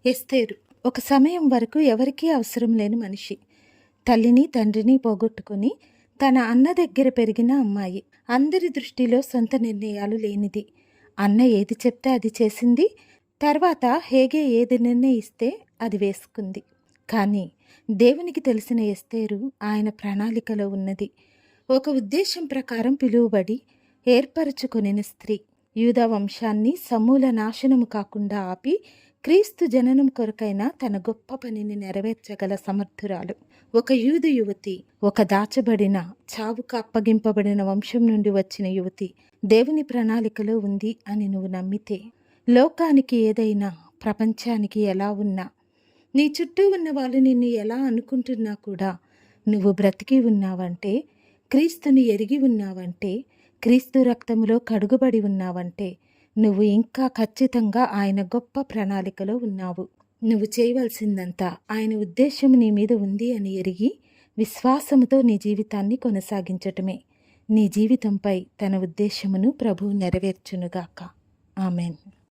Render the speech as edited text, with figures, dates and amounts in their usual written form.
ఎస్తేరు ఒక సమయం వరకు ఎవరికీ అవసరం లేని మనిషి. తల్లిని తండ్రిని పోగొట్టుకుని తన అన్న దగ్గర పెరిగిన అమ్మాయి. అందరి దృష్టిలో సొంత నిర్ణయాలు లేనిది. అన్న ఏది చెప్తే అది చేసింది. తర్వాత హేగే ఏది నిర్ణయిస్తే అది వేసుకుంది. కానీ దేవునికి తెలిసిన ఎస్తేరు ఆయన ప్రణాళికలో ఉన్నది. ఒక ఉద్దేశం ప్రకారం పిలువబడి ఏర్పరచుకొనిన స్త్రీ. యూదా వంశాన్ని సమూల నాశనము కాకుండా ఆపి క్రీస్తు జననం కొరకైన తన గొప్ప పనిని నెరవేర్చగల సమర్థురాలు. ఒక యూదు యువతి, ఒక దాచబడిన చావుకు అప్పగింపబడిన వంశం నుండి వచ్చిన యువతి దేవుని ప్రణాళికలో ఉంది అని నువ్వు నమ్మితే, లోకానికి ఏదైనా, ప్రపంచానికి ఎలా ఉన్నా, నీ చుట్టూ ఉన్న వాళ్ళు నిన్ను ఎలా అనుకుంటున్నా కూడా నువ్వు బ్రతికి ఉన్నావంటే, క్రీస్తుని ఎరిగి ఉన్నావంటే, క్రీస్తు రక్తములో కడుగుబడి ఉన్నావంటే, నువ్వు ఇంకా ఖచ్చితంగా ఆయన గొప్ప ప్రణాళికలో ఉన్నావు. నువ్వు చేయవలసిందంతా ఆయన ఉద్దేశం నీ మీద ఉంది అని ఎరిగి విశ్వాసముతో నీ జీవితాన్ని కొనసాగించటమే. నీ జీవితంపై తన ఉద్దేశమును ప్రభువు నెరవేర్చునుగాక. ఆమెన్.